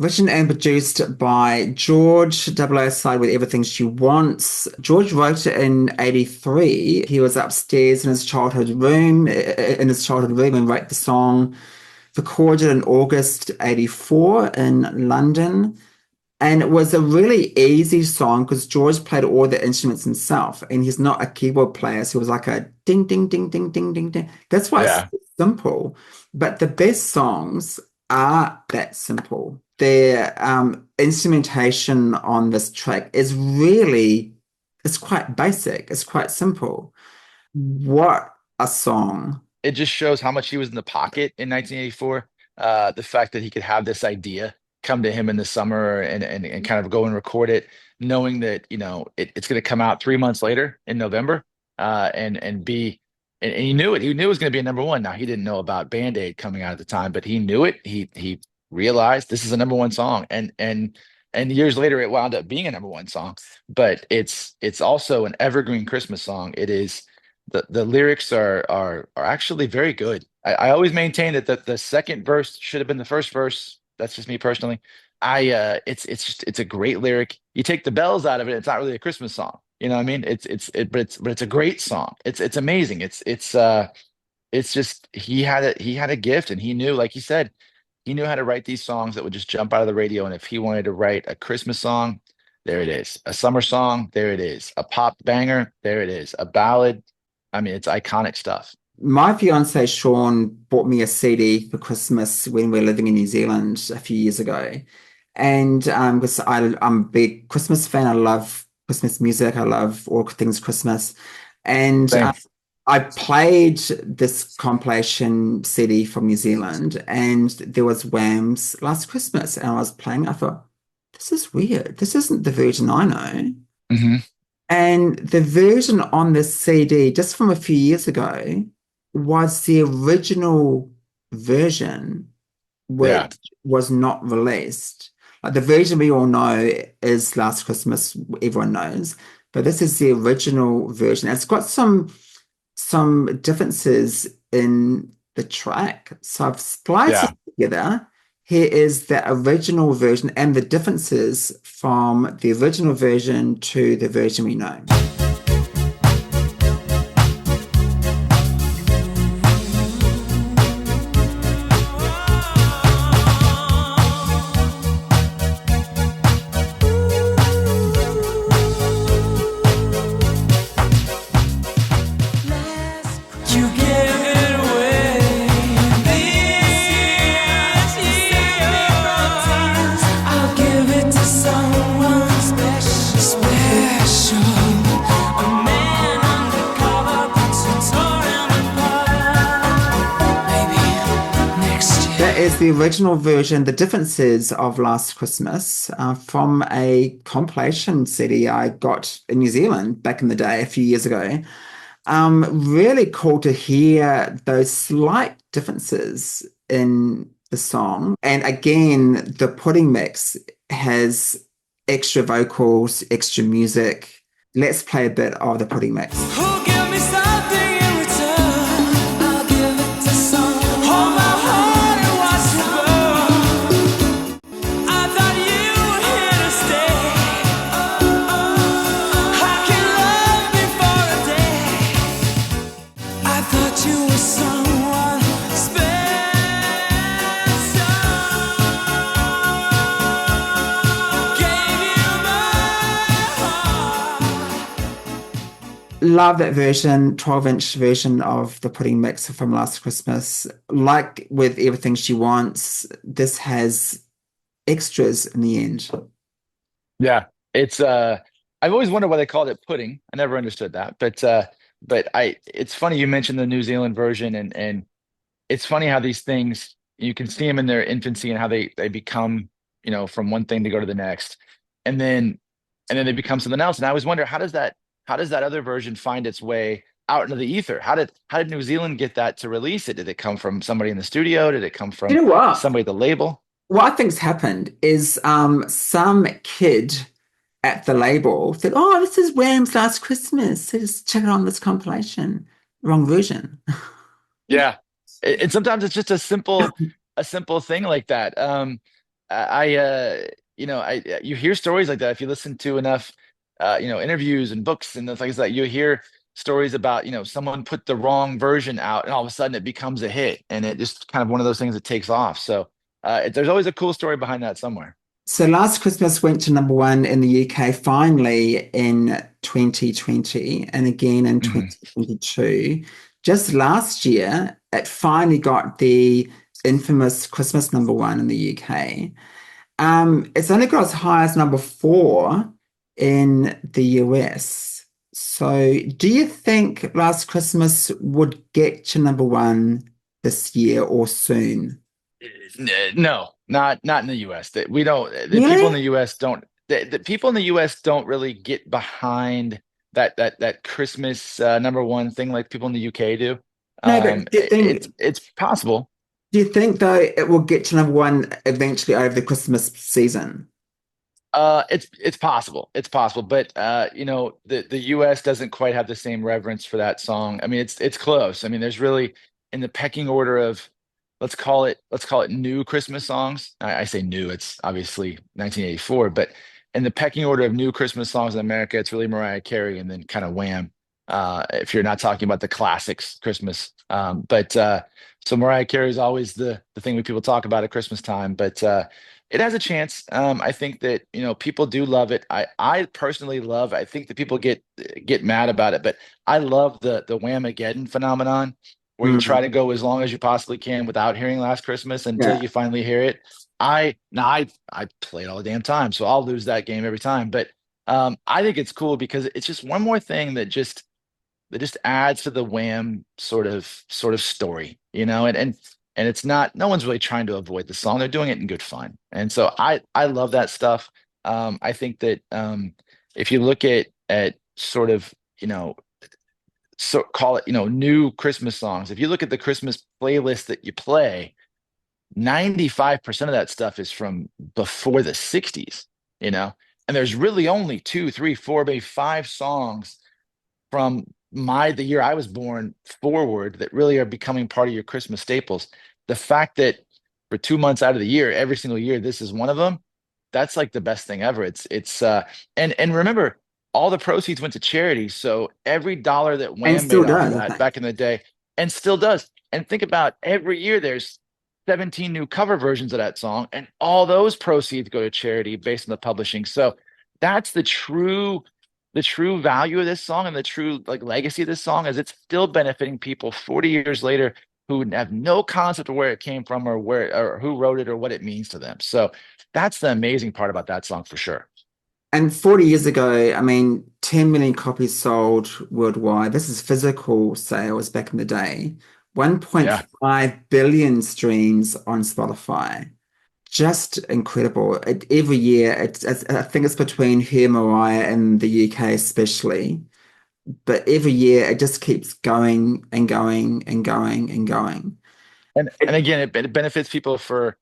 Written and produced by George side with Everything She Wants. George wrote it in 83. He was upstairs in his childhood room and wrote the song, recorded in August 84 in London. And it was a really easy song because George played all the instruments himself and he's not a keyboard player. So it was like a ding, ding, ding, ding, ding, ding, ding. That's why it's Yeah. so simple. But the best songs are that simple. Their instrumentation on this track is really, it's quite basic. It's quite simple. What a song. It just shows how much he was in the pocket in 1984. The fact that he could have this idea come to him in the summer and kind of go and record it, knowing that, it's going to come out 3 months later in November, and be, and he knew it. He knew it was going to be a number one. Now he didn't know about Band-Aid coming out at the time, but he knew it. He realized this is a number one song, and years later it wound up being a number one song. But it's also an evergreen Christmas song. It is the lyrics are actually very good. I always maintain that the second verse should have been the first verse. That's just me personally. It's a great lyric. You take the bells out of it, it's not really a Christmas song. You know what I mean? But it's a great song. It's amazing. It's just he had a gift, and he knew, like he said, he knew how to write these songs that would just jump out of the radio. And if he wanted to write a Christmas song, there it is. A summer song, there it is. A pop banger, there it is. A ballad, I mean, it's iconic stuff. My fiance Sean bought me a CD for Christmas when we were living in New Zealand a few years ago. And because I'm a big Christmas fan, I love Christmas music, I love all things Christmas. And Same. I played this compilation CD from New Zealand, and there was Wham's Last Christmas, and I was playing. I thought, this is weird. This isn't the version I know. Hmm. And the version on this CD, just from a few years ago, was the original version, Yeah. which was not released. Like the version we all know is Last Christmas, everyone knows, but this is the original version. It's got some differences in the track. So I've spliced it Yeah. together. Here is the original version and the differences from the original version to the version we know. You gave it away this year. I'll give it to someone special. A man undercover puts a door in the fire. Maybe next That year. is the original version, the differences of Last Christmas from a compilation CD I got in New Zealand back in the day, a few years ago. Really cool to hear those slight differences in the song. And again, the pudding mix has extra vocals, extra music. Let's play a bit of the pudding mix. Who'll give me something in return? I'll give it to someone. Hold my heart and watch it burn. I thought you were here to stay. I can love me for a day. I thought you were someone special. Gave you my heart. Love that version, 12-inch version of the pudding mix from Last Christmas. Like with Everything She Wants, this has extras in the end. Yeah. I've always wondered why they called it pudding. I never understood that. But it's funny you mentioned the New Zealand version, and it's funny how these things, you can see them in their infancy and how they become, from one thing to go to the next. And then they become something else. And I always wonder, how does that other version find its way out into the ether? How did New Zealand get that to release it? Did it come from somebody in the studio? Did it come You from know what? somebody at the label? What I think's happened is some kid at the label said, "Oh, this is Wham's Last Christmas. So just check it on this compilation." Wrong version. Yeah. And sometimes it's just a simple thing like that. you hear stories like that if you listen to enough, interviews and books and things like that. You hear stories about, someone put the wrong version out, and all of a sudden it becomes a hit, and it just kind of one of those things that takes off. So there's always a cool story behind that somewhere. So Last Christmas went to number one in the UK finally in 2020 and again in Mhm. 2022. Just last year, it finally got the infamous Christmas number one in the UK. It's only got as high as number four in the US. So do you think Last Christmas would get to number one this year or soon? No, not in the US. That we don't. The people in Really? the US don't. The people in the US don't really get behind that Christmas number one thing like people in the UK do. No, but It's possible. do you think though it will get to number one eventually over the Christmas season? It's possible. It's possible, but the US doesn't quite have the same reverence for that song. I mean, it's close. I mean, there's really in the pecking order of let's call it new Christmas songs. I say new, it's obviously 1984, but in the pecking order of new Christmas songs in America, it's really Mariah Carey and then kind of Wham. If you're not talking about the classics Christmas. But so Mariah Carey is always the thing that people talk about at Christmas time, but it has a chance. I think that people do love it. I personally love. I think that people get mad about it, but I love the Whamageddon phenomenon, where you try Mm, to go as long as you possibly can without hearing Last Christmas until yeah. you finally hear it. I play it all the damn time, so I'll lose that game every time. But I think it's cool because it's just one more thing that just adds to the Wham sort of story, and it's not, no one's really trying to avoid the song. They're doing it in good fun. And so I love that stuff. I think that if you look at sort of, so call it, new Christmas songs. If you look at the Christmas playlist that you play, 95% of that stuff is from before the 60s, you know, and there's really only two, three, four, maybe five songs from the year I was born forward that really are becoming part of your Christmas staples. The fact that for 2 months out of the year, every single year, this is one of them, that's like the best thing ever. And remember, all the proceeds went to charity. So every dollar that And Wham still made off of does, I that think. back in the day, and still does. And think about every year there's 17 new cover versions of that song, and all those proceeds go to charity based on the publishing. So that's the true value of this song and the true like legacy of this song is it's still benefiting people 40 years later who have no concept of where it came from or where or who wrote it or what it means to them. So that's the amazing part about that song for sure. And 40 years ago, I mean, 10 million copies sold worldwide. This is physical sales back in the day. Yeah. 1.5 billion streams on Spotify. Just incredible. Every year, I think it's between her and Mariah in the UK especially, but every year it just keeps going and going and going and going. And again, it benefits people for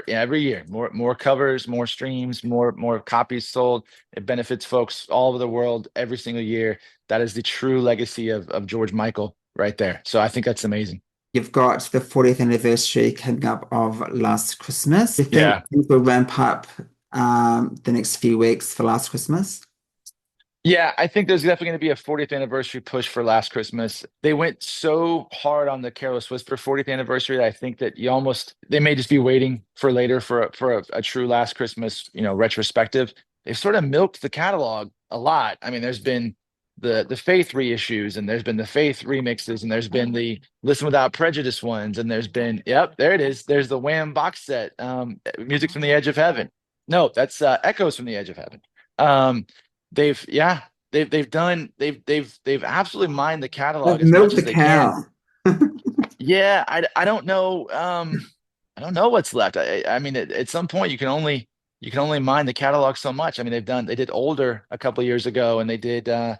yeah, every year. More covers, more streams, more copies sold. It benefits folks all over the world every single year. That is the true legacy of George Michael right there. So I think that's amazing. You've got the 40th anniversary coming up of Last Christmas. Do you think Yeah. things will ramp up the next few weeks for Last Christmas? Yeah, I think there's definitely going to be a 40th anniversary push for Last Christmas. They went so hard on the Careless Whisper 40th anniversary that I think that they may just be waiting for later for a true Last Christmas, retrospective. They've sort of milked the catalog a lot. I mean, there's been the Faith reissues, and there's been the Faith remixes, and there's been the Listen Without Prejudice ones, and there's been, yep, there it is. There's the Wham box set, Music from the Edge of Heaven. No, that's Echoes from the Edge of Heaven. Um, yeah, they've absolutely mined the They've catalog as much milked the as they can. cow. Yeah, I don't know. I don't know what's left. I mean, at some point you can only mine the catalog so much. I mean, they did Older a couple years ago, and they did I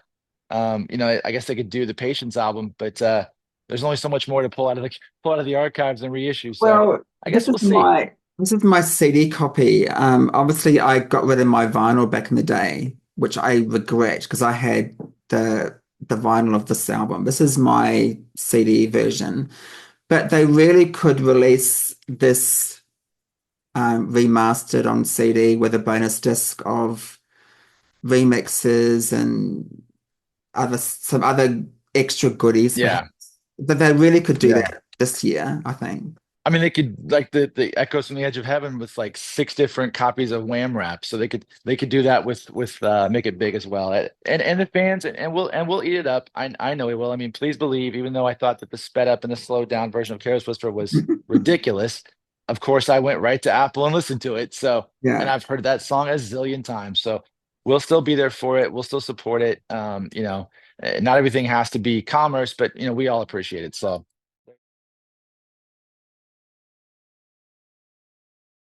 guess they could do the Patience album, but there's only so much more to pull out of the archives and reissue. So Well, I guess we'll see. this is my CD copy. Obviously, I got rid of my vinyl back in the day, which I regret because I had the vinyl of this album. This is my CD version, but they really could release this remastered on CD with a bonus disc of remixes and some other extra goodies, Yeah. perhaps. But they really could do Yeah. that this year, I think. I mean, they could like the Echoes from the Edge of Heaven with like 6 different copies of Wham Rap, so they could do that with Make It Big as well, and the fans and we'll eat it up. I know we will. I mean, please believe. Even though I thought that the sped up and the slowed down version of Careless Whisper was ridiculous, of course I went right to Apple and listened to it. So, and Yeah. I've heard that song a zillion times. So we'll still be there for it. We'll still support it. Not everything has to be commerce, but we all appreciate it. So.